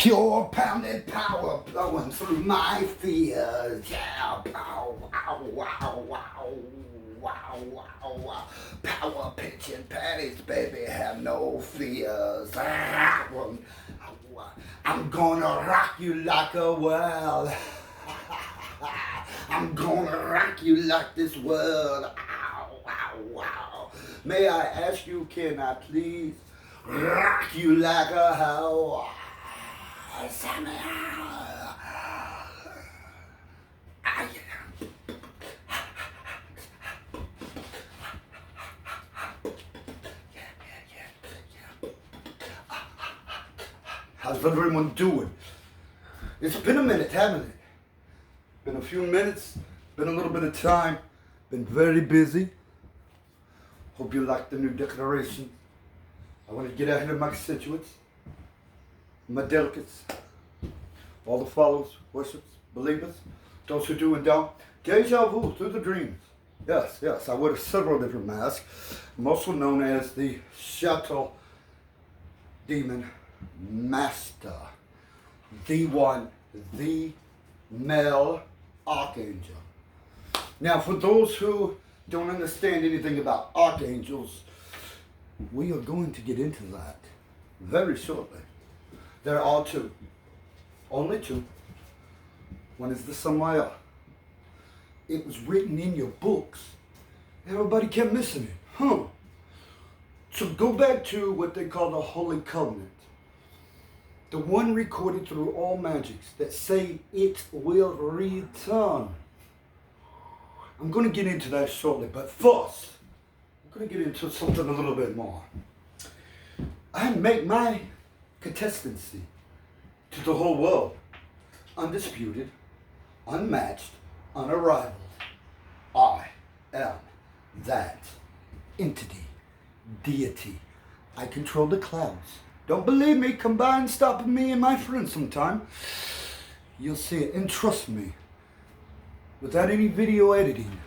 Pure pounded power blowing through my fears. Yeah, pow, wow, wow, wow, wow, wow, wow. Power pitching patties, baby, have no fears. I'm gonna rock you like a well. I'm gonna rock you like this world. Ow, ow, wow. May I ask you, can I please rock you like a hoe? SAMAEL. How's everyone doing? It's been a minute, hasn't it? Been a few minutes, been a little bit of time, been very busy. Hope you like the new decoration. I want to get out here to my constituents, my delegates, all the followers, worships, believers, those who do and don't. Deja vu through the dreams. Yes, yes, I wear several different masks. I'm also known as the Shuttle Demon Master. The one, the male archangel. Now, for those who don't understand anything about archangels, we are going to get into that very shortly. There are two. Only two. One is the SAMAEL. It was written in your books. Everybody kept missing it. So go back to what they call the Holy Covenant. The one recorded through all magics that say it will return. I'm going to get into that shortly, but first, I'm going to get into something a little bit more. I make my contestancy to the whole world undisputed, unmatched, unrivaled. I am that entity, deity. I control the clouds. Don't believe me? Come by and stop with me and my friends sometime. You'll see it. And trust me, without any video editing,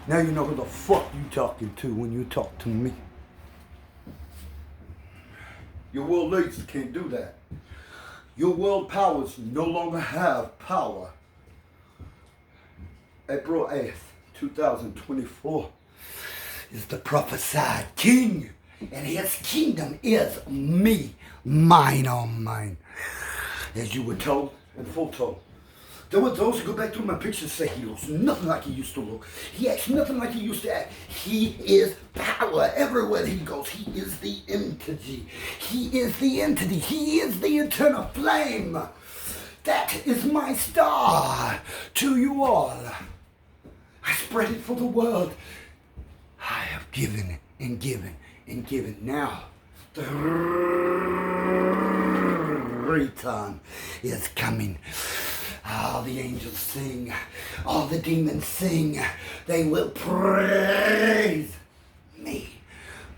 now you know who the fuck you talking to when you talk to me. Your world leaders can't do that. Your world powers no longer have power. April 8th, 2024 is the prophesied king. And his kingdom is me, mine on mine. As you were told and foretold. There were those who go back through my pictures and say he looks nothing like he used to look. He acts nothing like he used to act. He is power everywhere he goes. He is the entity. He is the entity. He is the eternal flame. That is my star to you all. I spread it for the world. I have given and given and given. Now, the return is coming. All the angels sing. All the demons sing. They will praise me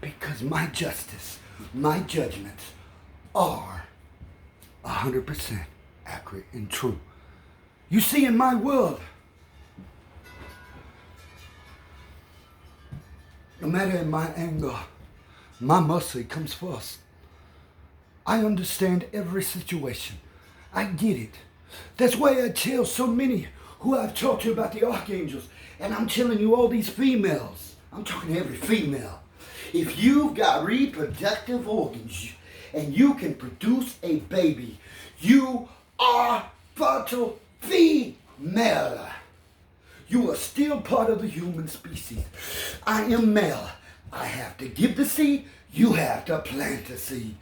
because my justice, my judgments are 100% accurate and true. You see, in my world, no matter in my anger, my mercy comes first. I understand every situation. I get it. That's why I tell so many who I've talked to about the archangels, and I'm telling you all these females. I'm talking to every female. If you've got reproductive organs and you can produce a baby, you are fertile female. You are still part of the human species. I am male. I have to give the seed. You have to plant the seed.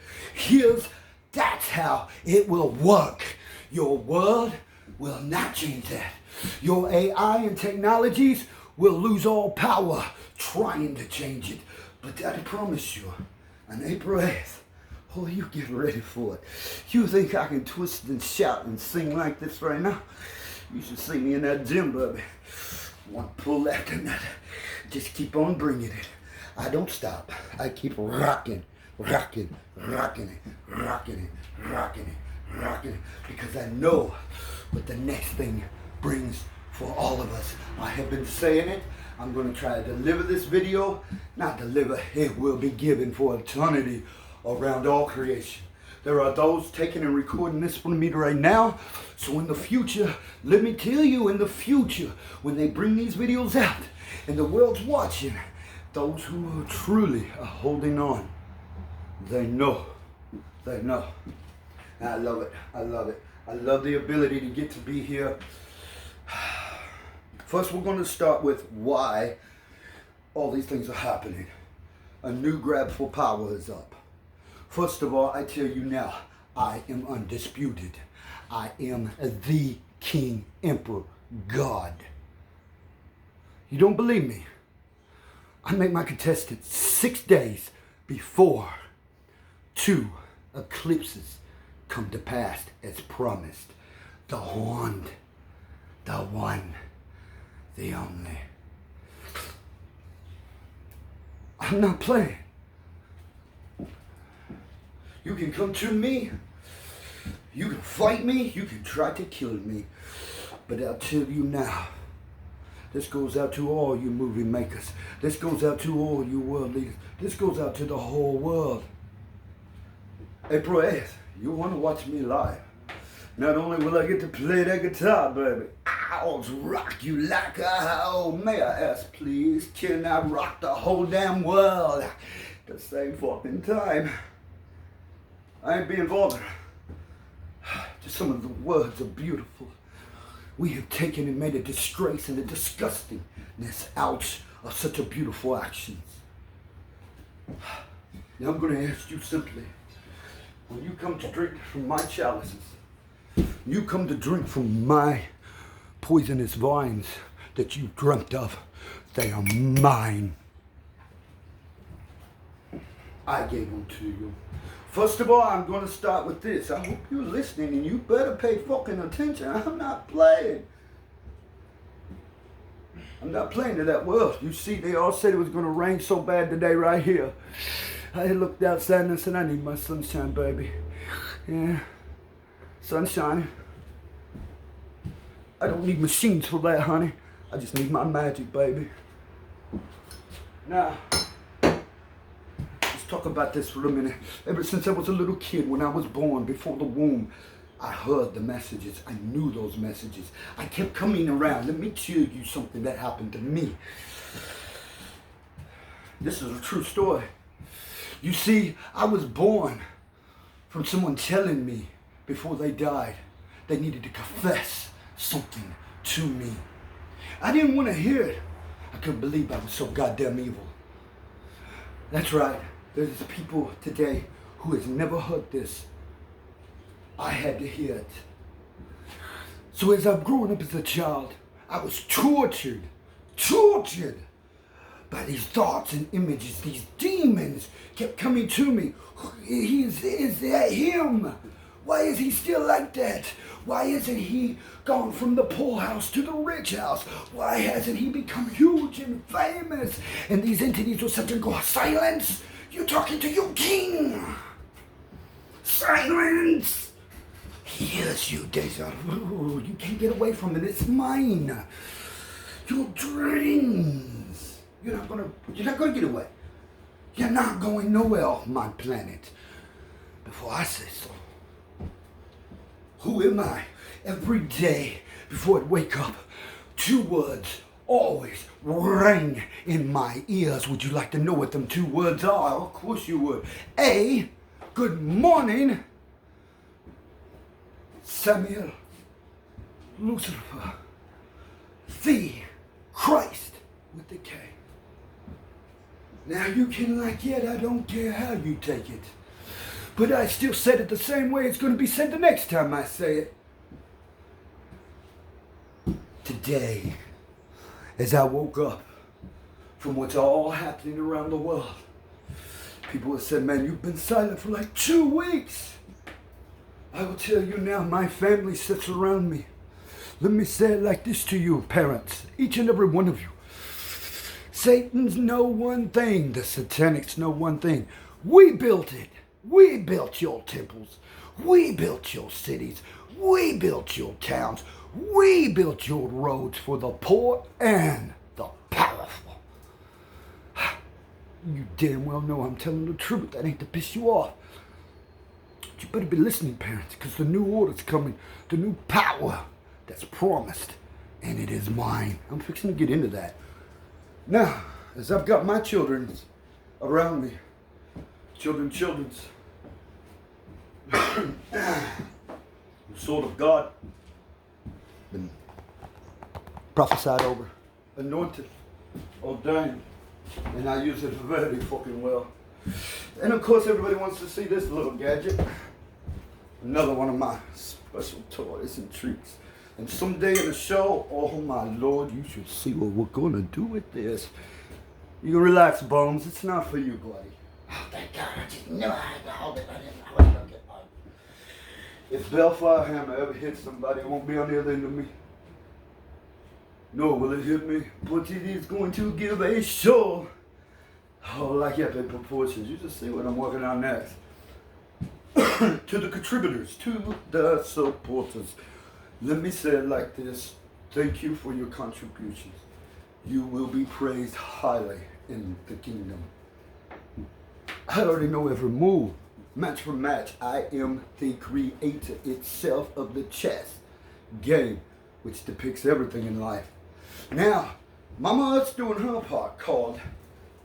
That's how it will work. Your world will not change that. Your AI and technologies will lose all power trying to change it. But I promise you, on April 8th, oh, you get ready for it. You think I can twist and shout and sing like this right now? You should see me in that gym, baby. One pull after another. Just keep on bringing it. I don't stop. I keep rocking, rocking, rocking it, rocking it, rocking it, rocking it. Because I know what the next thing brings for all of us. I have been saying it. I'm going to try to deliver this video. Not deliver. It will be given for eternity around all creation. There are those taking and recording this for me right now. So in the future, let me tell you, in the future, when they bring these videos out and the world's watching, those who are truly holding on, they know. They know. And I love it. I love it. I love the ability to get to be here. First, we're going to start with why all these things are happening. A new grab for power is up. First of all, I tell you now, I am undisputed. I am the King, Emperor, God. You don't believe me? I make my contestants 6 days before 2 eclipses come to pass as promised. The one, the only. I'm not playing. You can come to me, you can fight me, you can try to kill me, but I'll tell you now, this goes out to all you movie makers, this goes out to all you world leaders, this goes out to the whole world. April 8th, you want to watch me live. Not only will I get to play that guitar, baby, I'll rock you like a hoe. May I ask, please, can I rock the whole damn world at the same fucking time? I ain't being vulgar. Just some of the words are beautiful. We have taken and made a disgrace and a disgustingness out of such a beautiful actions. Now I'm going to ask you simply, when you come to drink from my chalices, you come to drink from my poisonous vines that you dreamt of, they are mine. I gave them to you. First of all, I'm going to start with this. I hope you're listening and you better pay fucking attention. I'm not playing. I'm not playing to that world. You see, they all said it was going to rain so bad today right here. I looked outside and I said, I need my sunshine, baby. Yeah, sunshine. I don't need machines for that, honey. I just need my magic, baby. Now, talk about this for a minute. Ever since I was a little kid, when I was born, before the womb, I heard the messages. I knew those messages. I kept coming around. Let me tell you something that happened to me. This is a true story. You see, I was born from someone telling me before they died they needed to confess something to me. I didn't want to hear it. I couldn't believe I was so goddamn evil. That's right. There's people today who has never heard this. I had to hear it. So as I've grown up as a child, I was tortured by these thoughts and images. These demons kept coming to me. Is that him? Why is he still like that? Why isn't he gone from the poor house to the rich house? Why hasn't he become huge and famous? And these entities will sit and go, silence! You're talking to your king! Silence! He hears you, Deja. You can't get away from it. It's mine. Your dreams. You're not gonna get away. You're not going nowhere off my planet before I say so. Who am I? Every day before I wake up, 2 words always ring in my ears. Would you like to know what them 2 words are? Of course you would. A, good morning, Samuel, Lucifer. The Christ with the K. Now you can like it, I don't care how you take it. But I still said it the same way it's going to be said the next time I say it. Today, as I woke up from what's all happening around the world, people have said, man, you've been silent for like 2 weeks. I will tell you now, my family sits around me. Let me say it like this to you, parents, each and every one of you. Satan's know one thing, the satanics know one thing. We built it. We built your temples. We built your cities. We built your towns. We built your roads for the poor and the powerful. You damn well know I'm telling the truth. That ain't to piss you off. You better be listening, parents, because the new order's coming. The new power that's promised. And it is mine. I'm fixing to get into that. Now, as I've got my children around me, children's, the sword of God, been prophesied over, anointed, ordained, and I use it very fucking well. And of course, everybody wants to see this little gadget. Another one of my special toys and treats. And someday in the show, oh my Lord, you should see what we're gonna do with this. You can relax, Bones. It's not for you, buddy. Oh, thank God, I just knew I had to hold it. I didn't know I was gonna get one. If Bellfire Hammer ever hits somebody, it won't be on the other end of me. Nor will it hit me, but it is going to give a show. Oh, like epic proportions. You just see what I'm working on next. To the contributors, to the supporters, let me say it like this. Thank you for your contributions. You will be praised highly in the kingdom. I already know every move. Match for match, I am the creator itself of the chess game, which depicts everything in life. Now, Mama's doing her part called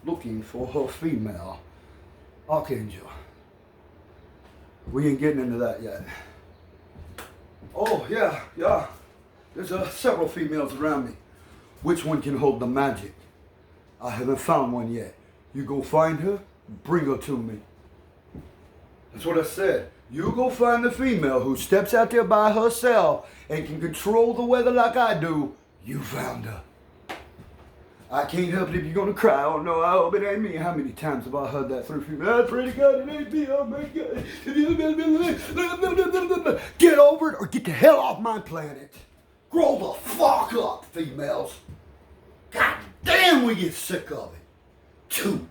looking for her female archangel. We ain't getting into that yet. Oh, yeah. There's several females around me. Which one can hold the magic? I haven't found one yet. You go find her, bring her to me. That's what I said. You go find the female who steps out there by herself and can control the weather like I do. You found her. I can't help it if you're gonna cry. Oh no, I hope it ain't me. How many times have I heard that through people? That's pretty good, it ain't me, oh my God. Get over it or get the hell off my planet. Grow the fuck up, females. God damn, we get sick of it. 2.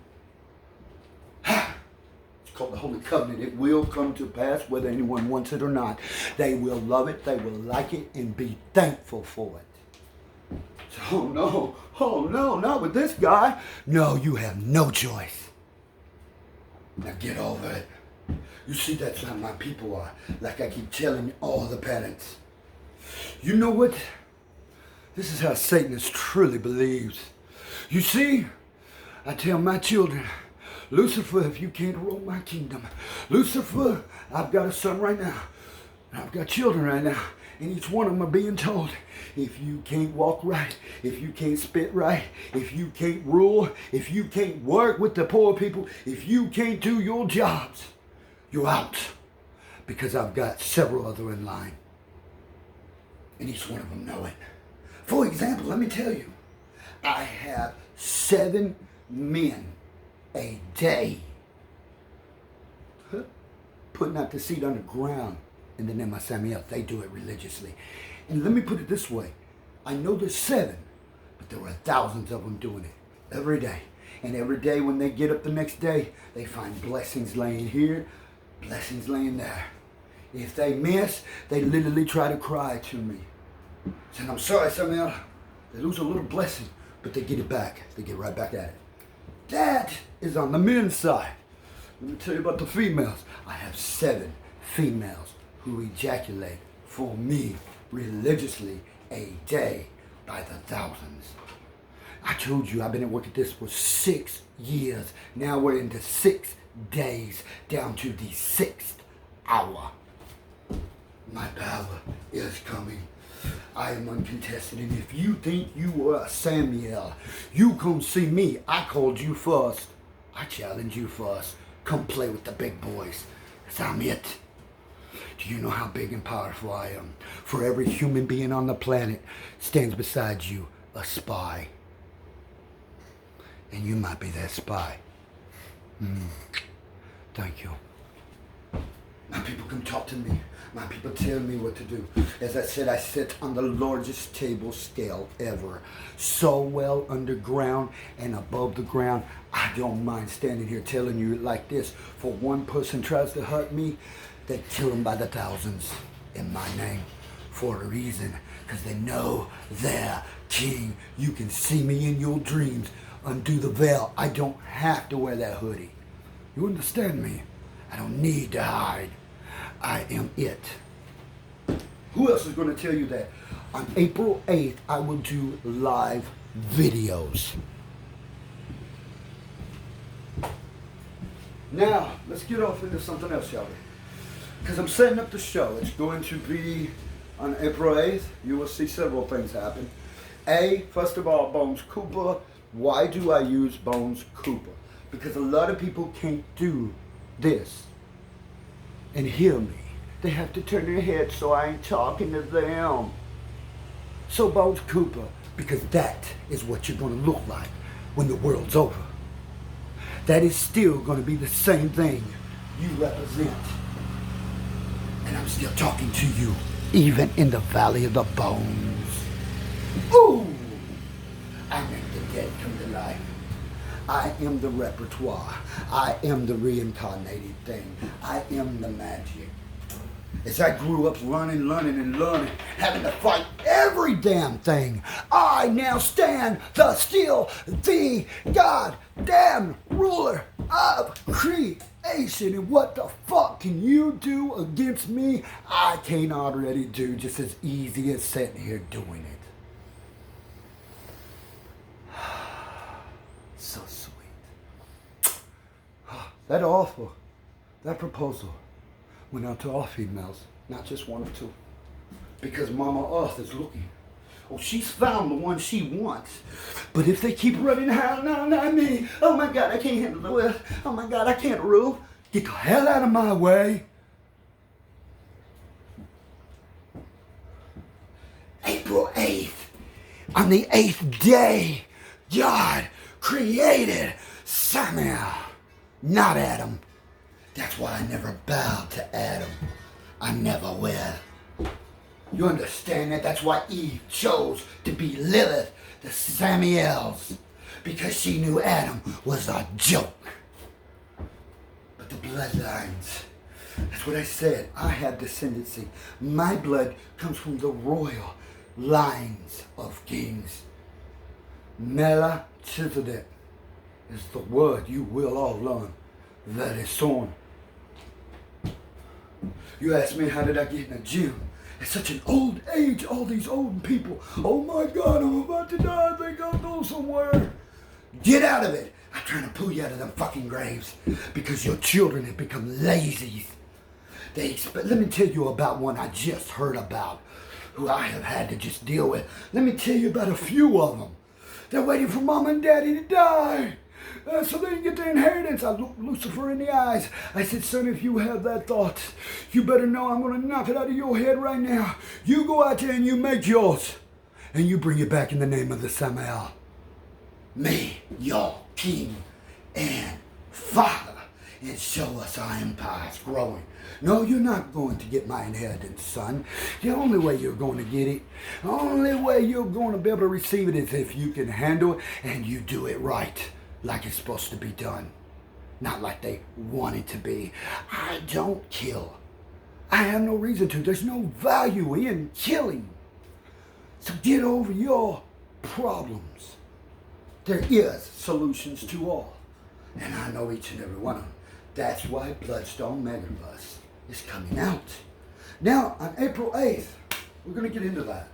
It's called the Holy Covenant. It will come to pass whether anyone wants it or not. They will love it, they will like it, and be thankful for it. Oh no, not with this guy. No, you have no choice. Now get over it. You see, that's how my people are. Like I keep telling all the parents. You know what? This is how Satanist truly believes. You see, I tell my children, Lucifer, if you can't rule my kingdom, Lucifer, I've got a son right now. I've got children right now. And each one of them are being told, if you can't walk right, if you can't spit right, if you can't rule, if you can't work with the poor people, if you can't do your jobs, you're out. Because I've got several other in line. And each one of them know it. For example, let me tell you, I have 7 men a day putting out the seed on the ground in the name of SAMAEL. They do it religiously. And let me put it this way. I know there's 7, but there are thousands of them doing it every day. And every day when they get up the next day, they find blessings laying here, blessings laying there. If they miss, they literally try to cry to me. Saying, I'm sorry, SAMAEL. They lose a little blessing, but they get it back. They get right back at it. That is on the men's side. Let me tell you about the females. I have 7 females who ejaculate for me religiously a day by the thousands. I told you I've been at work at this for 6 years. Now we're into 6 days, down to the 6th hour. My power is coming. I am uncontested, and if you think you are SAMAEL, you come see me. I called you first. I challenge you first. Come play with the big boys, 'cause I'm it. Do you know how big and powerful I am? For every human being on the planet stands beside you a spy. And you might be that spy. Thank you. My people come talk to me. My people tell me what to do. As I said, I sit on the largest table scale ever. So well underground and above the ground, I don't mind standing here telling you it like this. For one person tries to hurt me, they kill them by the thousands in my name. For a reason, because they know they're king. You can see me in your dreams. Undo the veil. I don't have to wear that hoodie. You understand me? I don't need to hide. I am it. Who else is going to tell you that? On April 8th, I will do live videos. Now, let's get off into something else, shall we? Because I'm setting up the show. It's going to be on April 8th. You will see several things happen. First of all, Bones Cooper. Why do I use Bones Cooper? Because a lot of people can't do this and hear me. They have to turn their head so I ain't talking to them. So Bones Cooper, because that is what you're going to look like when the world's over. That is still going to be the same thing you represent. And I'm still talking to you, even in the valley of the bones. Ooh! I make the dead come to life. I am the repertoire. I am the reincarnated thing. I am the magic. As I grew up learning, having to fight every damn thing, I now stand still the goddamn ruler of creation. And what the fuck can you do against me? I can't already do just as easy as sitting here doing it. So sweet. That offer, that proposal went out to all females, not just one or two. Because Mama Earth is looking. Oh, she's found the one she wants. But if they keep running, hell, no, not me. Oh my God, I can't handle the world. Oh my God, I can't rule. Get the hell out of my way. April 8th, on the 8th day, God created SAMAEL, not Adam. That's why I never bowed to Adam. I never will. You understand that? That's why Eve chose to be Lilith, the SAMAELs, because she knew Adam was a joke. But the bloodlines, that's what I said. I have descendancy. My blood comes from the royal lines of kings. Melchizedek is the word you will all learn very soon. You ask me, how did I get in the gym? At such an old age, all these old people. Oh my God, I'm about to die. I think I'll go somewhere. Get out of it. I'm trying to pull you out of them fucking graves because your children have become lazy. Let me tell you about one I just heard about, who I have had to just deal with. Let me tell you about a few of them. They're waiting for Mom and Daddy to die. So they can get their inheritance. I looked Lucifer in the eyes. I said, son, if you have that thought, you better know I'm going to knock it out of your head right now. You go out there and you make yours. And you bring it back in the name of the SAMAEL. Me, your king and father. And show us our empire's growing. No, you're not going to get my inheritance, son. The only way you're going to get it, the only way you're going to be able to receive it is if you can handle it and you do it right. Like it's supposed to be done. Not like they want it to be. I don't kill. I have no reason to. There's no value in killing. So get over your problems. There is solutions to all. And I know each and every one of them. That's why Bloodstone Megalobus is coming out. Now, on April 8th, we're going to get into that.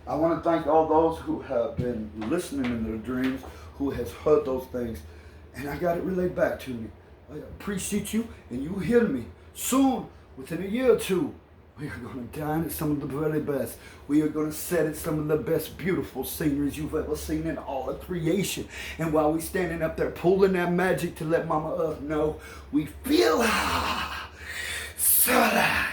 I want to thank all those who have been listening in their dreams, who has heard those things, and I got it relayed back to me. I appreciate you, and you hear me. Soon, within a year or two, we are going to dine at some of the very best. We are going to set at some of the best beautiful sceneries you've ever seen in all of creation. And while we're standing up there pulling that magic to let Mama Earth know, we feel so alive.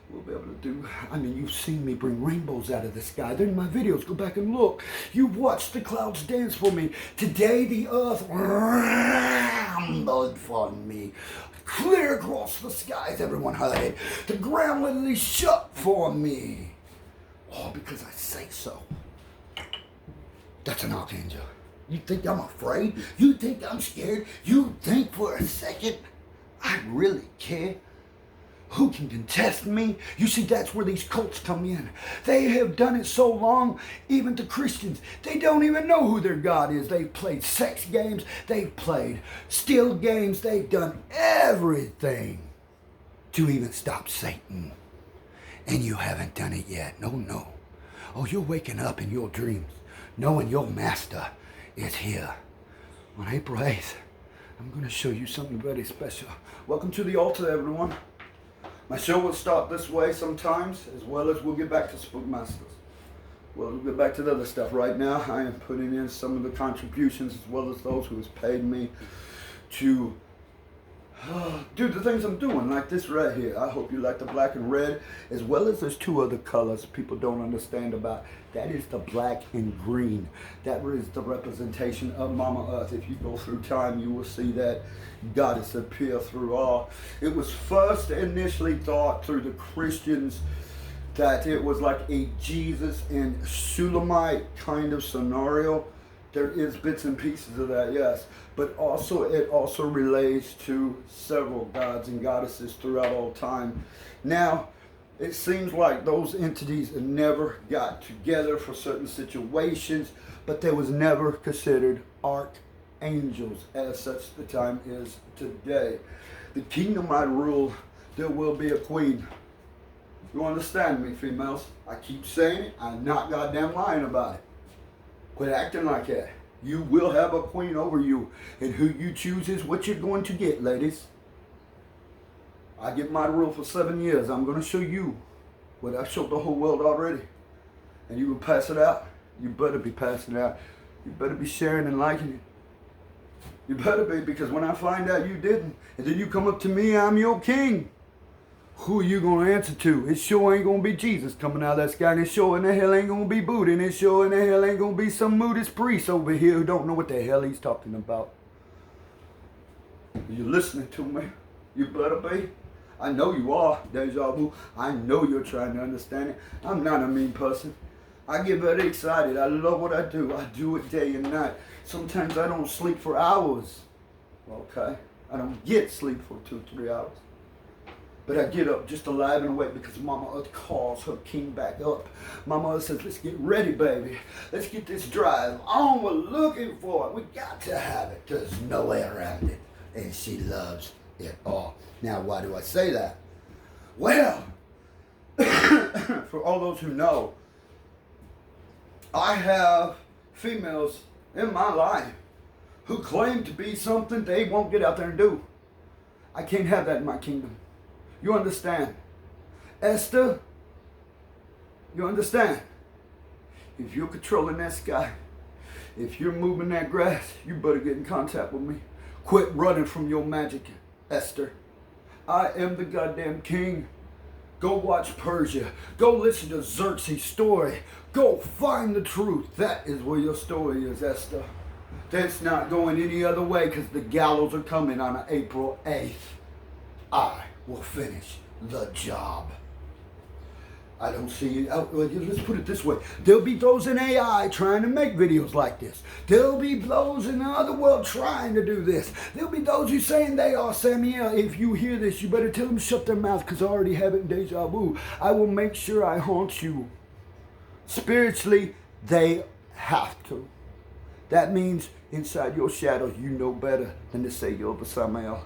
We'll be able to do, you've seen me bring rainbows out of the sky. They're in my videos. Go back and look. You've watched the clouds dance for me. Today the earth rambled for me. Clear across the skies, everyone heard it. The ground literally shook for me. All because I say so. That's an archangel. You think I'm afraid? You think I'm scared? You think for a second I really care? Who can contest me? You see, that's where these cults come in. They have done it so long, even the Christians, they don't even know who their God is. They've played sex games. They've played still games. They've done everything. to even stop Satan. And you haven't done it yet. No, no. Oh, you're waking up in your dreams, knowing your master is here. On April 8th, I'm going to show you something very special. Welcome to the altar, everyone. My show will start this way sometimes, as well as we'll get back to Spookmasters. We'll get back to the other stuff. Right now, I am putting in some of the contributions, as well as those who has paid me to do the things I'm doing, like this right here. I hope you like the black and red, as well as there's two other colors people don't understand about. That is the black and green. That is the representation of Mama Earth. If you go through time, you will see that goddess appear through all. It was first initially thought through the Christians that it was like a Jesus and Shulamite kind of scenario. There is bits and pieces of that, yes. But also, it also relates to several gods and goddesses throughout all time. Now, it seems like those entities never got together for certain situations, but they was never considered archangels as such the time is today. The kingdom I rule, there will be a queen. You understand me, females? I keep saying it. I'm not goddamn lying about it. Quit acting like that. You will have a queen over you. And who you choose is what you're going to get, ladies. I get my rule for 7 years. I'm going to show you what I showed the whole world already. And you will pass it out. You better be passing it out. You better be sharing and liking it. You better be, because when I find out you didn't, and then you come up to me, I'm your king. Who are you going to answer to? It sure ain't going to be Jesus coming out of that sky. And it sure in the hell ain't going to be Buddha. And it sure in the hell ain't going to be some Buddhist priest over here who don't know what the hell he's talking about. You listening to me? You better be. I know you are, Deja Vu. I know you're trying to understand it. I'm not a mean person. I get very excited. I love what I do. I do it day and night. Sometimes I don't sleep for hours. Okay? I don't get sleep for 2 or 3 hours. But I get up just alive and awake because Mama Earth calls her king back up. Mama Earth says, let's get ready, baby. Let's get this drive on. We're looking for it. We got to have it. There's no way around it. And she loves it all. Now, why do I say that? Well, for all those who know, I have females in my life who claim to be something they won't get out there and do. I can't have that in my kingdom. You understand? Esther, you understand? If you're controlling that sky, if you're moving that grass, you better get in contact with me. Quit running from your magic, Esther. I am the goddamn king. Go watch Persia. Go listen to Xerxes' story. Go find the truth. That is where your story is, Esther. That's not going any other way because the gallows are coming on April 8th. I will finish the job. I don't see it. Let's put it this way. There'll be those in AI trying to make videos like this. There'll be those in the other world trying to do this. There'll be those who saying they are SAMAEL. If you hear this, you better tell them shut their mouth because I already have it in Deja Vu. I will make sure I haunt you. Spiritually, they have to. That means inside your shadow, you know better than to say you're the SAMAEL.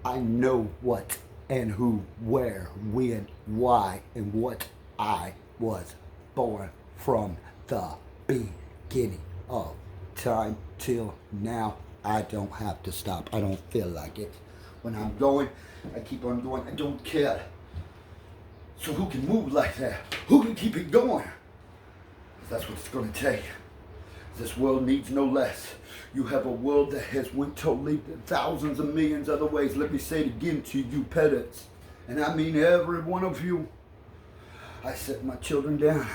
I know what and who, where, when, why, and what I was born from the beginning of time till now. I don't have to stop. I don't feel like it. When I'm going, I keep on going. I don't care. So who can move like that? Who can keep it going? That's what it's going to take. This world needs no less. You have a world that has went totally thousands of millions other ways. Let me say it again to you pedants. And I mean every one of you. I set my children down.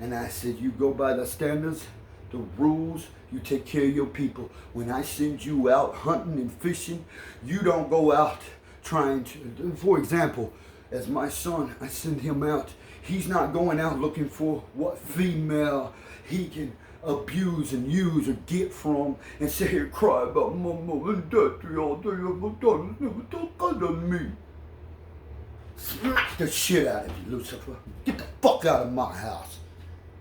And I said, you go by the standards, the rules, you take care of your people. When I send you out hunting and fishing, you don't go out trying to, for example, as my son, I send him out. He's not going out looking for what female he can abuse and use or get from and sit here and cry about mama and daddy all day. I've done never talk good on me. Smack the shit out of you, Lucifer. Get the fuck out of my house.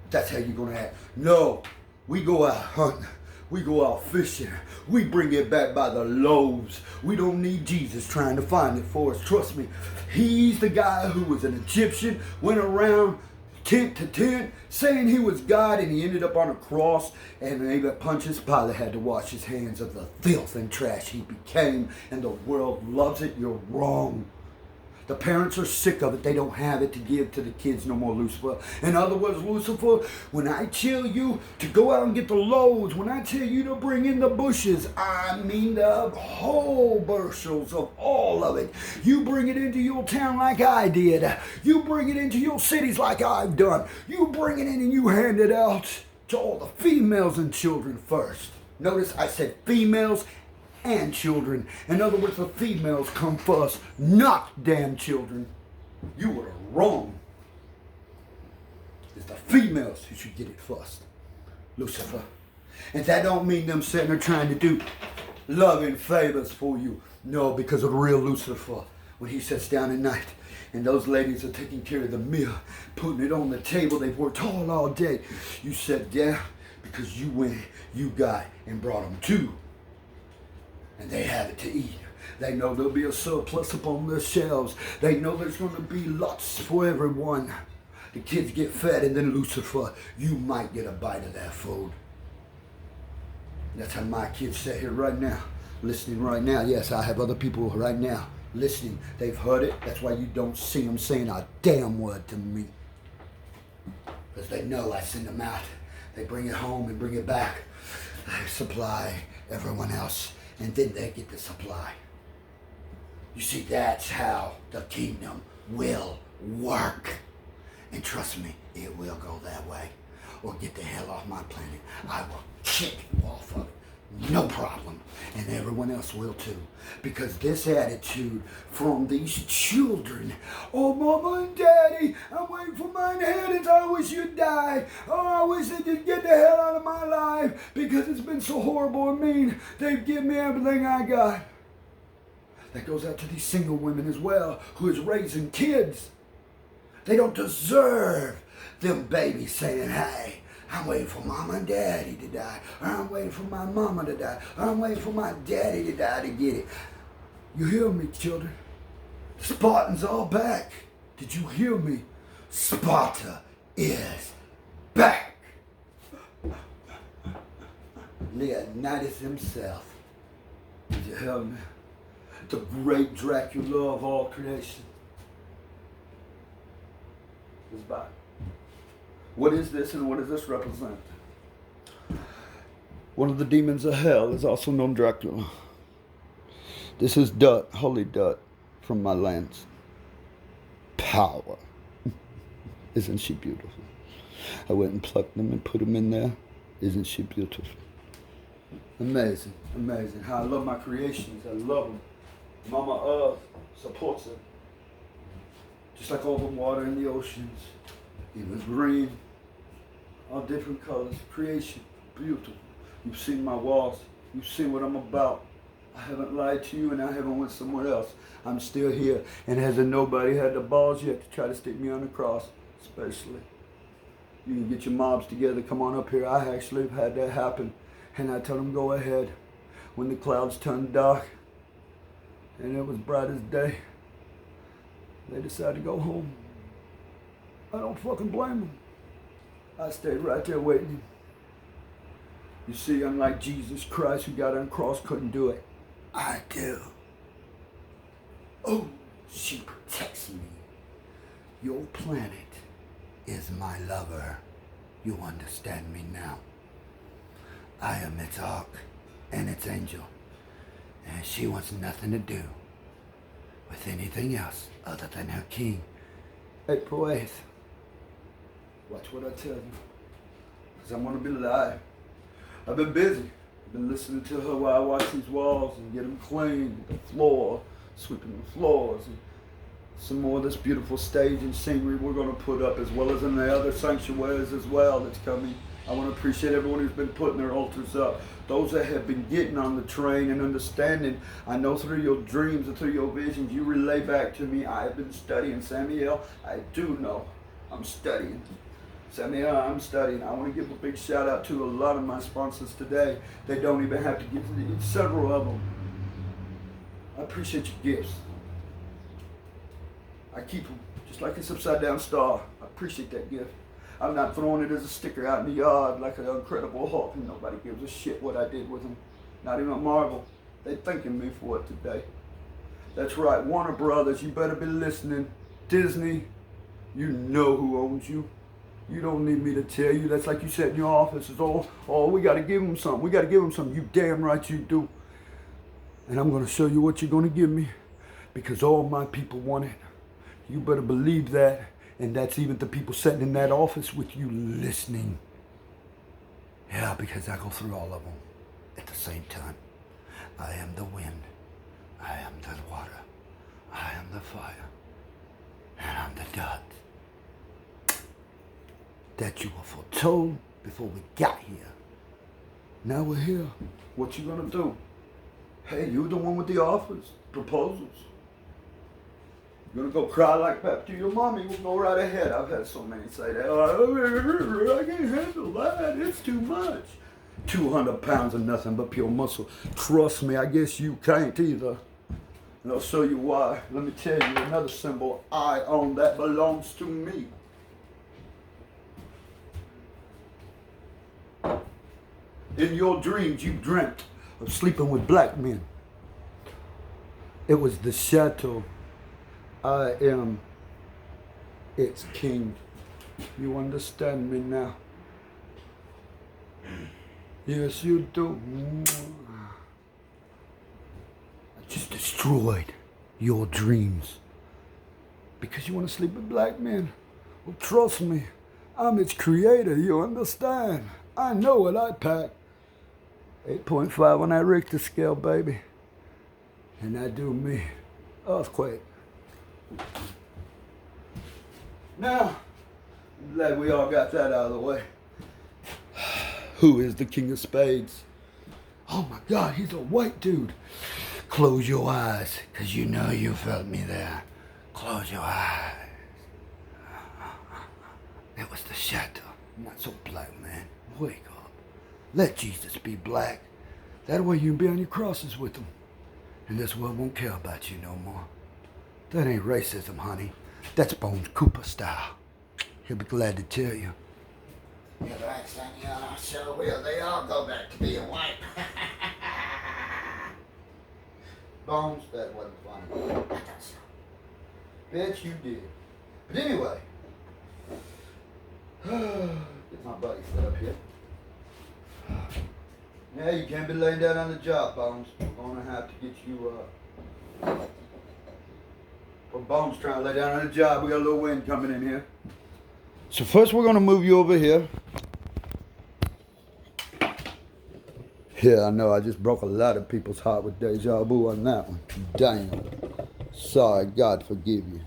That's how you're gonna act. No, we go out hunting. We go out fishing. We bring it back by the loaves. We don't need Jesus trying to find it for us. Trust me. He's the guy who was an Egyptian, went around tent to tent, saying he was God, and he ended up on a cross, and they got punches. Pilate had to wash his hands of the filth and trash he became, and the world loves it. You're wrong. The parents are sick of it. They don't have it to give to the kids no more, Lucifer. In other words, Lucifer, when I tell you to go out and get the loads, when I tell you to bring in the bushes, I mean the whole bushels of all of it. You bring it into your town like I did. You bring it into your cities like I've done. You bring it in and you hand it out to all the females and children first. Notice I said females and children. In other words, the females come first, not damn children. You were wrong. It's the females who should get it first, Lucifer. And that don't mean them sitting there trying to do loving favors for you. No, because of the real Lucifer, when he sits down at night and those ladies are taking care of the meal, putting it on the table, they've worked hard all day. You said, yeah, because you went, you got, and brought them too. And they have it to eat. They know there'll be a surplus upon their shelves. They know there's going to be lots for everyone. The kids get fed, and then Lucifer, you might get a bite of that food. That's how my kids sit here right now, listening right now. Yes, I have other people right now listening. They've heard it. That's why you don't see them saying a damn word to me. Because they know I send them out. They bring it home and bring it back. They supply everyone else. And then they get the supply. You see, that's how the kingdom will work. And trust me, it will go that way. Or get the hell off my planet. I will kick you off of it. No problem. And everyone else will too. Because this attitude from these children, oh, Mama and Daddy, I'm waiting for my inheritance. I wish you'd die. Oh, I wish they could get the hell out of my life because it's been so horrible and mean. They've given me everything I got. That goes out to these single women as well who is raising kids. They don't deserve them babies saying, hey, I'm waiting for Mama and Daddy to die. Or I'm waiting for my mama to die. Or I'm waiting for my daddy to die to get it. You hear me, children? Spartans are back. Did you hear me? Sparta is back. Leonidas himself. Did you hear me? The great Dracula of all creation is back. What is this and what does this represent? One of the demons of hell is also known Dracula. This is Dut, holy Dut, from my lands. Power. Isn't she beautiful? I went and plucked them and put them in there. Isn't she beautiful? Amazing, amazing. How I love my creations. I love them. Mama Earth supports them. Just like all the water in the oceans. Even green, all different colors, creation, beautiful. You've seen my walls, you've seen what I'm about. I haven't lied to you and I haven't went somewhere else. I'm still here, and hasn't nobody had the balls yet to try to stick me on the cross, especially. You can get your mobs together, come on up here. I actually have had that happen, and I told them go ahead. When the clouds turned dark, and it was bright as day, they decided to go home. I don't fucking blame them. I stayed right there waiting. You see, unlike Jesus Christ who got on the cross, couldn't do it. I do. Oh, she protects me. Your planet is my lover. You understand me now. I am its ark and its angel. And she wants nothing to do with anything else other than her king. April 8th. Watch what I tell you, because I'm going to be live. I've been busy. I've been listening to her while I watch these walls and get them clean, the floor, sweeping the floors, and some more of this beautiful stage and scenery we're going to put up, as well as in the other sanctuaries as well that's coming. I want to appreciate everyone who's been putting their altars up. Those that have been getting on the train and understanding. I know through your dreams and through your visions, you relay back to me. I have been studying, SAMAEL. I do know. I'm studying. SAMAEL, I'm studying. I want to give a big shout out to a lot of my sponsors today. They don't even have to give several of them. I appreciate your gifts. I keep them just like this upside down star. I appreciate that gift. I'm not throwing it as a sticker out in the yard like an Incredible Hulk. And nobody gives a shit what I did with them. Not even Marvel. They thanking me for it today. That's right, Warner Brothers, you better be listening. Disney, you know who owns you. You don't need me to tell you. That's like you said in your office. It's oh, we got to give them something. We got to give them something. You damn right you do. And I'm going to show you what you're going to give me because all my people want it. You better believe that. And that's even the people sitting in that office with you listening. Yeah, because I go through all of them at the same time. I am the wind. I am the water. I am the fire. And I'm the dust. That you were foretold before we got here. Now we're here. What you gonna do? Hey, you the one with the offers, proposals. You're gonna go cry like that to your mommy? We'll go right ahead. I've had so many say that. Oh, I can't handle that. It's too much. 200 pounds of nothing but pure muscle. Trust me, I guess you can't either. And I'll show you why. Let me tell you another symbol I own that belongs to me. In your dreams, you dreamt of sleeping with black men. It was the chateau. I am its king. You understand me now? Yes, you do. I just destroyed your dreams because you want to sleep with black men. Well, trust me, I'm its creator. You understand? I know what I pack. 8.5 on that Richter scale, baby. And I do me. Earthquake. Now, I'm glad we all got that out of the way. Who is the king of spades? Oh my God, he's a white dude. Close your eyes, because you know you felt me there. Close your eyes. It was the shadow. Not so black, man. Wake up. Let Jesus be black. That way you can be on your crosses with him. And this world won't care about you no more. That ain't racism, honey. That's Bones Cooper style. He'll be glad to tell you. Yeah, right, son. Yeah, sure will. They all go back to being white. Bones, that wasn't funny. I thought so. Bet you did. But anyway. Get my buddy set up here. Yeah, you can't be laying down on the job, Bones. We're gonna have to get you for Bones trying to lay down on the job. We got a little wind coming in here. So first we're gonna move you over here. Yeah, I know, I just broke a lot of people's heart with deja vu on that one. Damn. Sorry, God forgive you.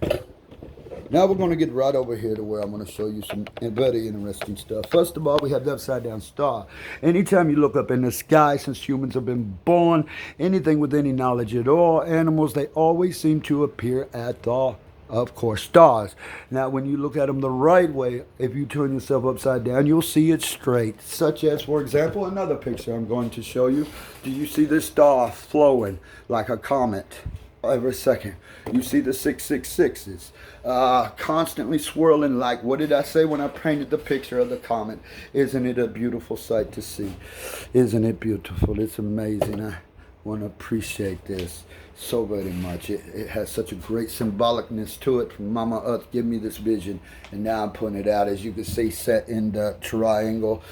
Now we're going to get right over here to where I'm going to show you some very interesting stuff. First of all, we have the upside down star. Anytime you look up in the sky, since humans have been born, anything with any knowledge at all, animals, they always seem to appear at the, of course, stars. Now, when you look at them the right way, if you turn yourself upside down, you'll see it straight. Such as, for example, another picture I'm going to show you. Do you see this star flowing like a comet? Every second. You see the 666s constantly swirling like, what did I say when I painted the picture of the comet? Isn't it a beautiful sight to see? Isn't it beautiful? It's amazing. I want to appreciate this so very much. It has such a great symbolicness to it. From Mama Earth give me this vision, and now I'm putting it out, as you can see, set in the triangle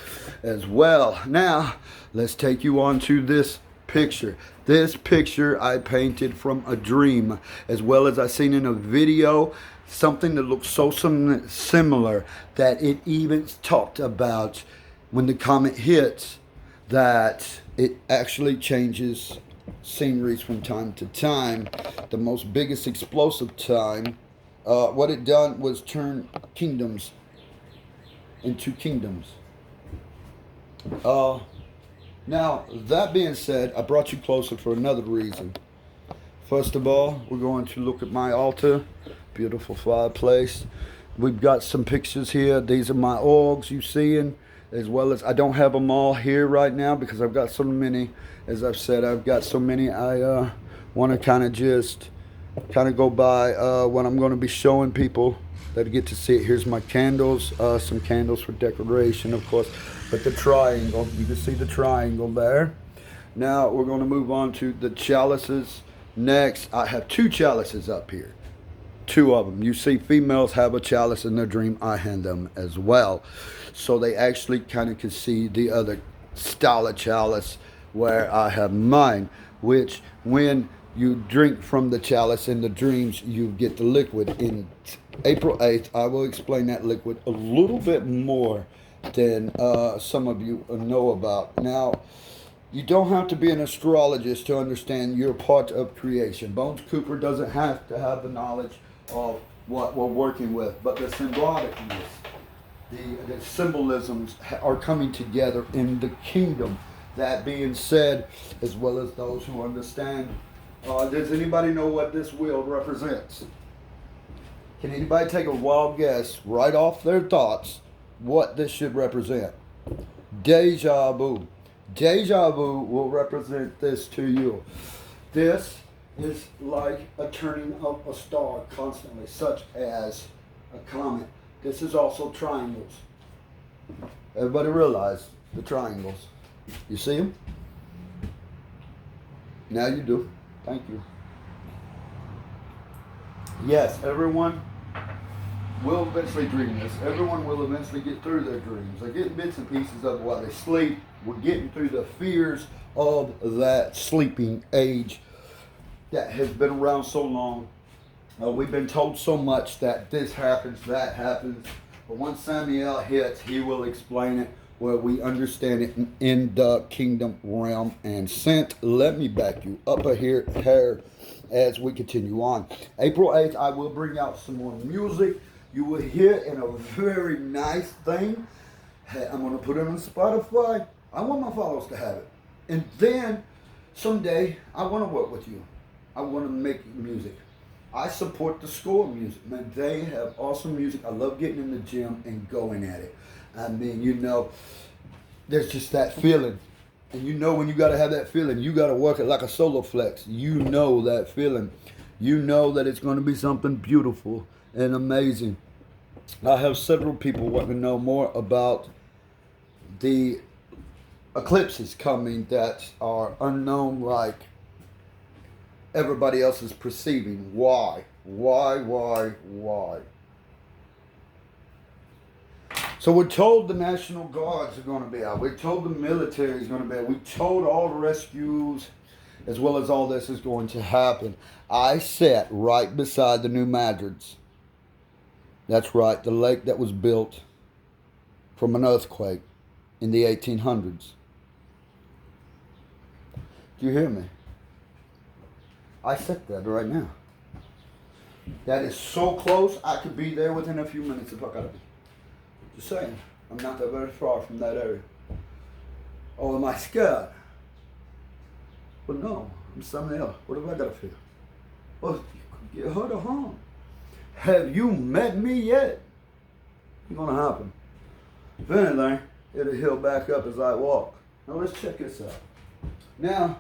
as well. Now let's take you on to this picture. This picture I painted from a dream, as well as I seen in a video something that looks so similar that it even talked about when the comet hits that it actually changes sceneries from time to time. The most biggest explosive time, what it done was turn kingdoms into kingdoms. Now, that being said, I brought you closer for another reason. First of all, we're going to look at my altar. Beautiful fireplace. We've got some pictures here. These are my orgs you seeing, as well as I don't have them all here right now because I've got so many. As I've said, I've got so many. I want to kind of just go by what I'm going to be showing people that get to see it. Here's my candles, some candles for decoration, of course, but the triangle. You can see the triangle there. Now we're going to move on to the chalices. Next, I have 2 chalices up here. 2 of them. You see, females have a chalice in their dream. I hand them as well. So they actually kind of can see the other style of chalice where I have mine, which when you drink from the chalice in the dreams, you get the liquid. In April 8th, I will explain that liquid a little bit more than some of you know about. Now, you don't have to be an astrologist to understand you're part of creation. Bones Cooper doesn't have to have the knowledge of what we're working with, but the symbolicness, the symbolisms are coming together in the kingdom. That being said, as well as those who understand, does anybody know what this wheel represents? Can anybody take a wild guess right off their thoughts what this should represent? Deja vu. Deja vu will represent this to you. This is like a turning of a star constantly, such as a comet. This is also triangles. Everybody realize the triangles. You see them? Now you do. Thank you. Yes, everyone will eventually dream this. Everyone will eventually get through their dreams. They're getting bits and pieces of it while they sleep. We're getting through the fears of that sleeping age that has been around so long. We've been told so much that this happens, that happens. But once SAMAEL hits, he will explain it where we understand it in the kingdom realm and sent. Let me back you up here as we continue on. April 8th, I will bring out some more music. You will hear in a very nice thing. I'm going to put it on Spotify. I want my followers to have it. And then someday, I want to work with you. I want to make music. I support the score music. Man, they have awesome music. I love getting in the gym and going at it. I mean, you know, there's just that feeling. And you know when you got to have that feeling, you got to work it like a solar flex. You know that feeling. You know that it's going to be something beautiful and amazing. I have several people want to know more about the eclipses coming that are unknown like everybody else is perceiving. Why? Why? So we're told the National Guards are going to be out. We're told the military is going to be out. We're told all the rescues as well as all this is going to happen. I sat right beside the New Madrids. That's right, the lake that was built from an earthquake in the 1800s. Do you hear me? I said that right now. That is so close, I could be there within a few minutes if I gotta be. Just saying, I'm not that very far from that area. Oh, am I scared? Well, no, I'm something else. What have I gotta feel? Well, you could get hurt or harm. Have you met me yet? It's gonna happen. If anything, it'll heal back up as I walk. Now let's check this out. Now,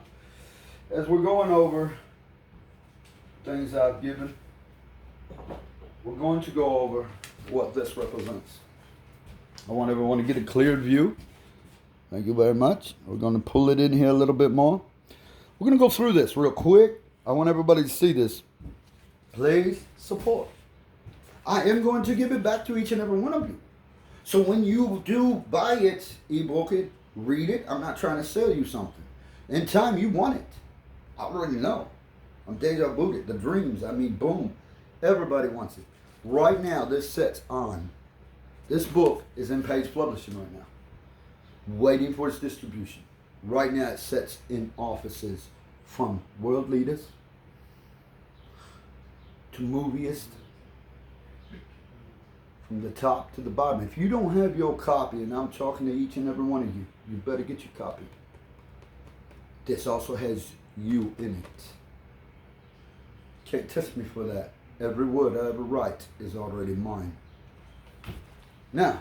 as we're going over things I've given, we're going to go over what this represents. I want everyone to get a clear view. Thank you very much. We're going to pull it in here a little bit more. We're going to go through this real quick. I want everybody to see this. Please support. I am going to give it back to each and every one of you. So when you do buy it, ebook it, read it, I'm not trying to sell you something. In time, you want it. I already know. I'm deja vu'd. The dreams, I mean, boom. Everybody wants it. Right now, this set's on. This book is in Page Publishing right now, waiting for its distribution. Right now, it sits in offices from world leaders to movieists, from the top to the bottom. If you don't have your copy, and I'm talking to each and every one of you, you better get your copy. This also has you in it. Can't test me for that. Every word I ever write is already mine. Now,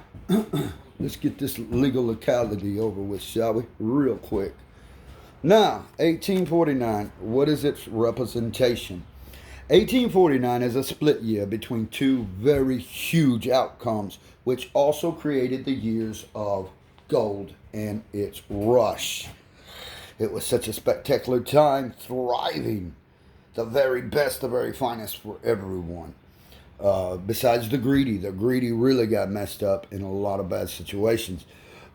let's get this legality over with, shall we? Real quick. Now, 1849, what is its representation? 1849 is a split year between two very huge outcomes, which also created the years of gold and its rush. It was such a spectacular time, thriving, the very best, the very finest for everyone. Besides the greedy really got messed up in a lot of bad situations.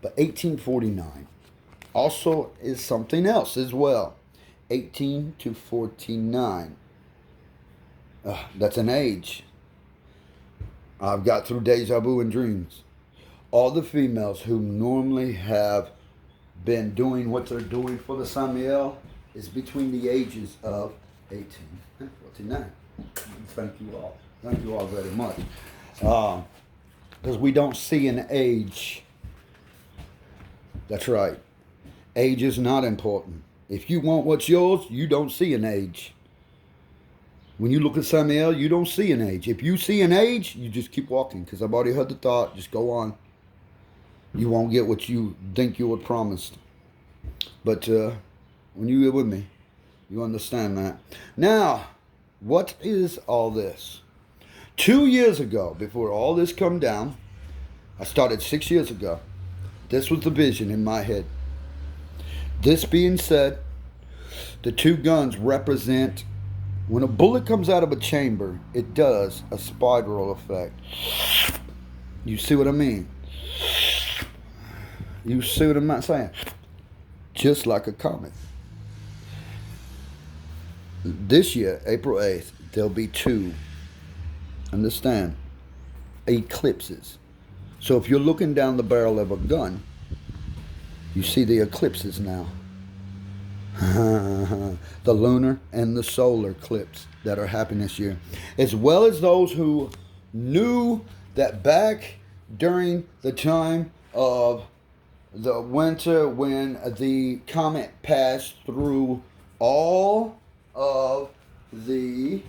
But 1849 also is something else as well. 18 to 49. That's an age. I've got through deja vu and dreams. All the females who normally have been doing what they're doing for the SAMAEL is between the ages of 18 and 49. Thank you all. Thank you all very much. Because we don't see an age. That's right. Age is not important. If you want what's yours, you don't see an age. When you look at SAMAEL, you don't see an age. If you see an age, you just keep walking. Because I've already heard the thought. Just go on. You won't get what you think you were promised. But when you get with me, you understand that. Now, what is all this? 2 years ago, before all this come down, I started 6 years ago. This was the vision in my head. This being said, the two guns represent, when a bullet comes out of a chamber, it does a spiral effect. You see what I mean? You see what I'm saying? Just like a comet. This year, April 8th, there'll be two, understand, eclipses. So if you're looking down the barrel of a gun, you see the eclipses now. The lunar and the solar eclipse that are happening this year. As well as those who knew that back during the time of the winter when the comet passed through all of the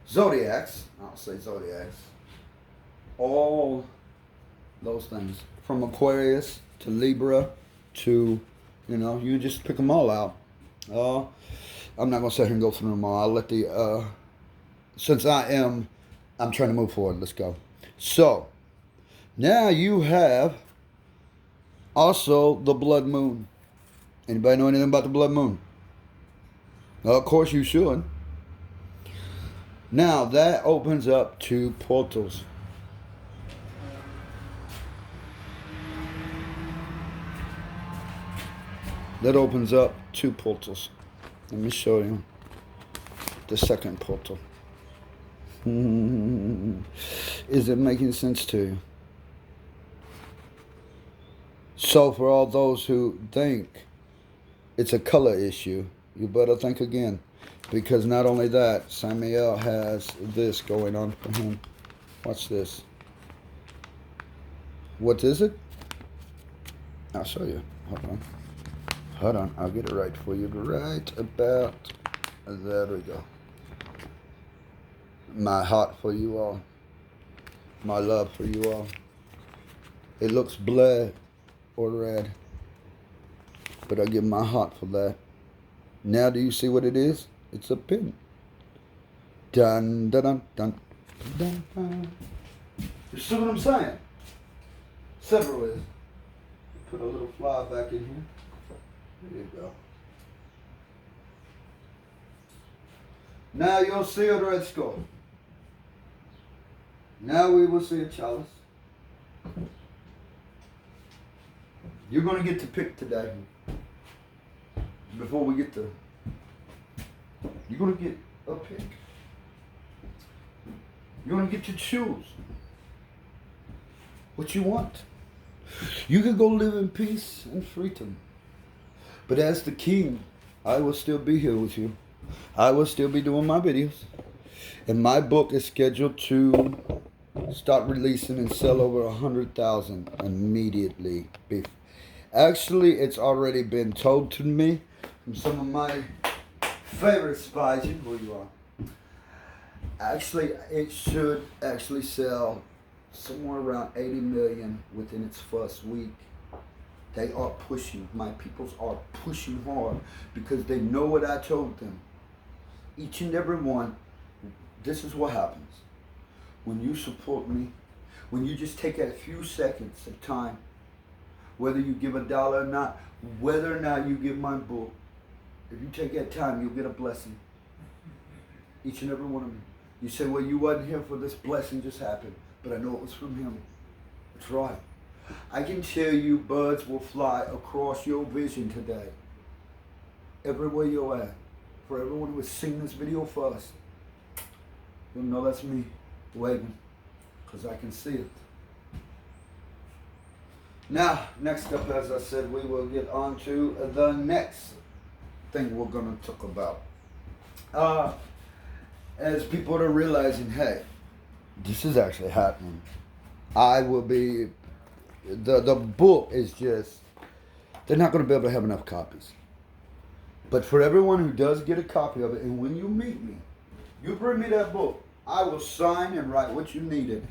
zodiacs, I'll say zodiacs, all those things, from Aquarius to Libra to, you just pick them all out. I'm not going to sit here and go through them all. I'll let since I'm trying to move forward, let's go. So, now you have also the blood moon. Anybody know anything about the blood moon? Well, of course you should. Now, that opens up two portals. That opens up two portals. Let me show you the second portal. Is it making sense to you? So for all those who think it's a color issue, you better think again. Because not only that, SAMAEL has this going on for him. Watch this. What is it? I'll show you. Hold on. I'll get it right for you. Right about there we go. My heart for you all. My love for you all. It looks black or red, but I give my heart for that. Now do you see what it is? It's a pin. Dun dun dun dun dun dun. You see what I'm saying? Several is. Put a little flower back in here. There you go. Now you'll see a red skull. Now we will see a chalice. You're going to get to pick today. Before we get to... You're going to get a pick. You're going to get to choose what you want. You can go live in peace and freedom. But as the king, I will still be here with you. I will still be doing my videos. And my book is scheduled to start releasing and sell over 100,000 immediately. Actually, it's already been told to me from some of my favorite spies. Who you are. Actually, it should actually sell somewhere around 80 million within its first week. They are pushing. My peoples are pushing hard because they know what I told them. Each and every one, this is what happens. When you support me, when you just take a few seconds of time, whether you give $1 or not, whether or not you give my book, if you take that time, you'll get a blessing. Each and every one of you. You say, well, you wasn't here for this blessing just happened, but I know it was from him. That's right. I can tell you birds will fly across your vision today. Everywhere you're at. For everyone who has seen this video first, you'll know that's me waving, because I can see it. Now, next up, as I said, we will get on to the next thing we're going to talk about. As people are realizing, hey, this is actually happening. I will be, the book is just, they're not going to be able to have enough copies. But for everyone who does get a copy of it, and when you meet me, you bring me that book, I will sign and write what you needed,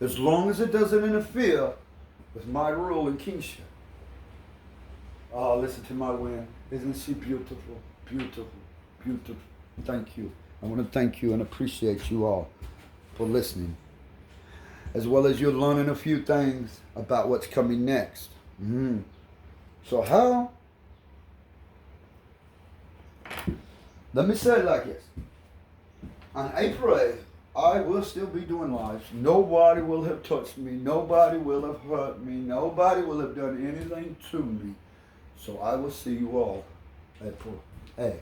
as long as it doesn't interfere with my rule and kingship. Oh, listen to my wind. Isn't she beautiful? Beautiful. Beautiful. Thank you. I want to thank you and appreciate you all for listening. As well as you're learning a few things about what's coming next. So how? Let me say it like this. On April 8th, I will still be doing lives. Nobody will have touched me. Nobody will have hurt me. Nobody will have done anything to me. So I will see you all April 8th,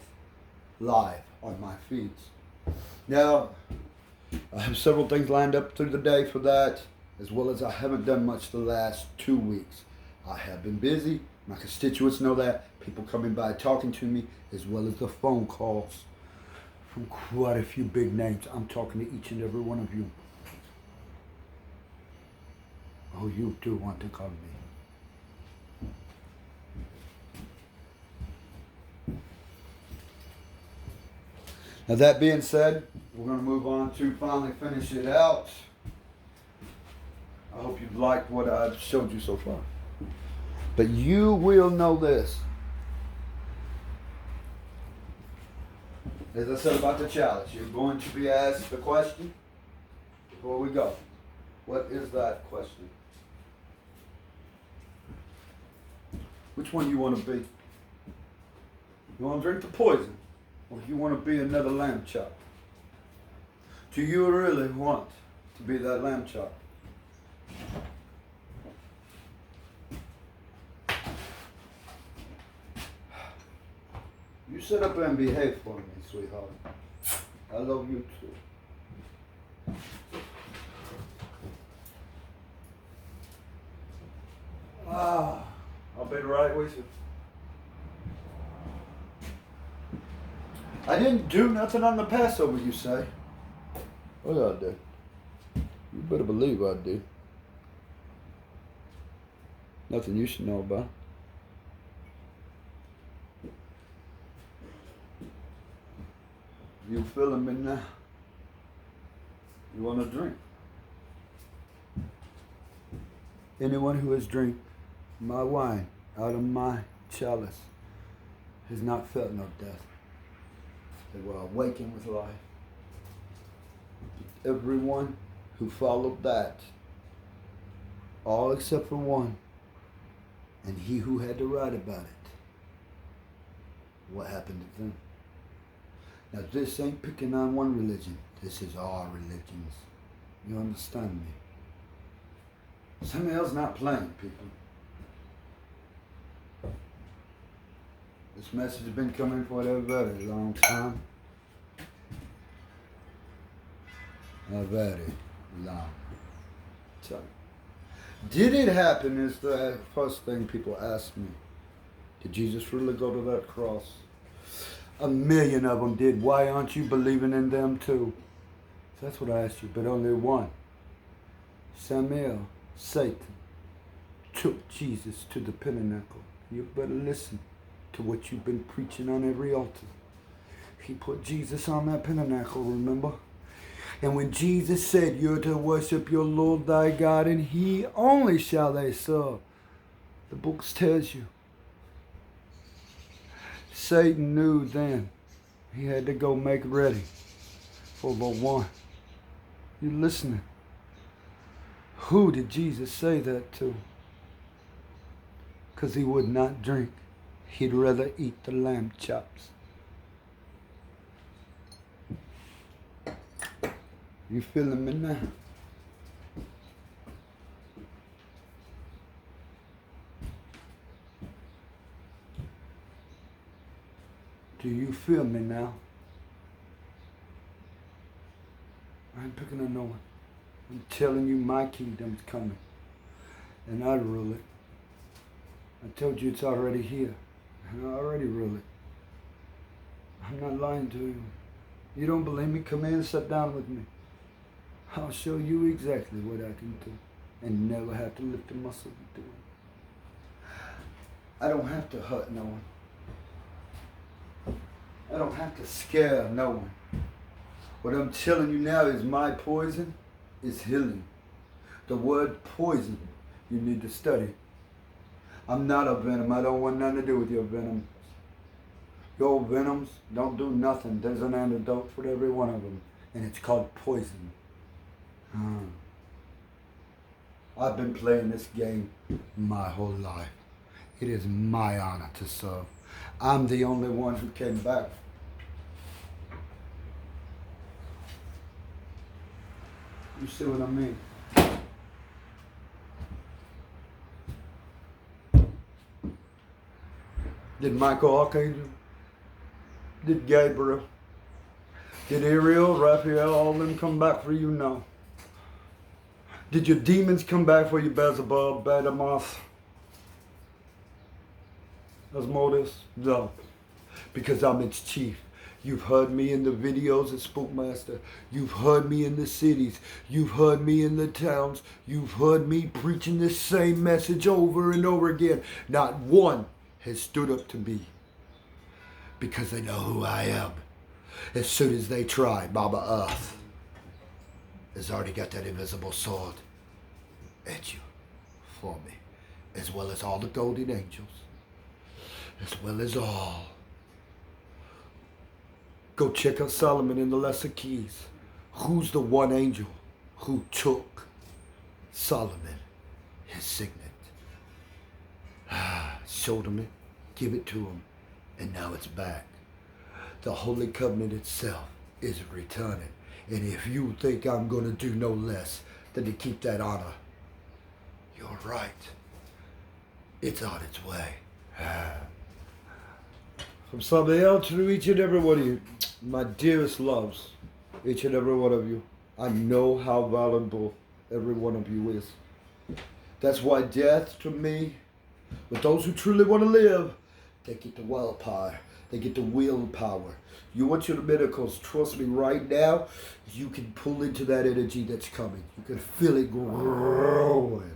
live on my feeds. Now, I have several things lined up through the day for that, as well as I haven't done much the last 2 weeks. I have been busy. My constituents know that. People coming by talking to me, as well as the phone calls from quite a few big names. I'm talking to each and every one of you. Oh, you do want to come to me. Now that being said, we're going to move on to finally finish it out. I hope you've liked what I've showed you so far. But you will know this. As I said about the challenge, you're going to be asked the question before we go. What is that question? Which one do you want to be? You want to drink the poison? Or you want to be another lamb chop? Do you really want to be that lamb chop? You sit up and behave for me, sweetheart. I love you too. I'll be right with you. I didn't do nothing on the Passover, you say? Oh, yeah, I did. You better believe I did. Nothing you should know about. You feeling me now? You want to drink? Anyone who has drank my wine out of my chalice has not felt no death. They were awakened with life. Everyone who followed that, all except for one, and he who had to write about it, what happened to them? Now this ain't picking on one religion. This is all religions. You understand me? SAMAEL's not playing, people. This message has been coming for a very long time. A very long time. Did it happen is the first thing people ask me. Did Jesus really go to that cross? 1 million of them did. Why aren't you believing in them too? That's what I asked you, but only one. SAMAEL, Satan, took Jesus to the pinnacle. You better listen to what you've been preaching on every altar. He put Jesus on that pinnacle, remember? And when Jesus said, you're to worship your Lord thy God, and he only shall they serve, the books tells you. Satan knew then he had to go make ready for the one. You listening? Who did Jesus say that to? Because he would not drink. He'd rather eat the lamb chops. You feeling me now? Do you feel me now? I ain't picking on no one. I'm telling you my kingdom's coming. And I rule it. I told you it's already here. And I already rule it. I'm not lying to you. You don't believe me? Come in and sit down with me. I'll show you exactly what I can do. And never have to lift a muscle to do it. I don't have to hurt no one. I don't have to scare no one. What I'm telling you now is my poison is healing. The word poison you need to study. I'm not a venom. I don't want nothing to do with your venom. Your venoms don't do nothing. There's an antidote for every one of them. And it's called poison. I've been playing this game my whole life. It is my honor to serve. I'm the only one who came back. You see what I mean? Did Michael Archangel? Did Gabriel? Did Ariel, Raphael, all of them come back for you? No. Did your demons come back for you, Beelzebub, Badamoth, Asmodeus? No. Because I'm its chief. You've heard me in the videos at Spookmaster. You've heard me in the cities. You've heard me in the towns. You've heard me preaching the same message over and over again. Not one has stood up to me because they know who I am. As soon as they try, Mama Earth has already got that invisible sword at you for me, as well as all the golden angels, as well as all. Go check out Solomon in the Lesser Keys. Who's the one angel who took Solomon his signet? Showed him it, give it to him, and now it's back. The Holy Covenant itself is returning. And if you think I'm going to do no less than to keep that honor, you're right. It's on its way. From SAMAEL to each and every one of you, my dearest loves, each and every one of you, I know how valuable every one of you is. That's why death to me, with those who truly want to live, they get the willpower. They get the willpower. You want your miracles, trust me, right now, you can pull into that energy that's coming. You can feel it growing.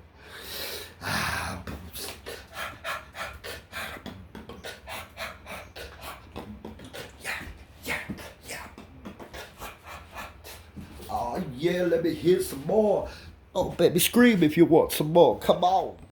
Oh yeah, let me hear some more. Oh baby, scream if you want some more. Come on.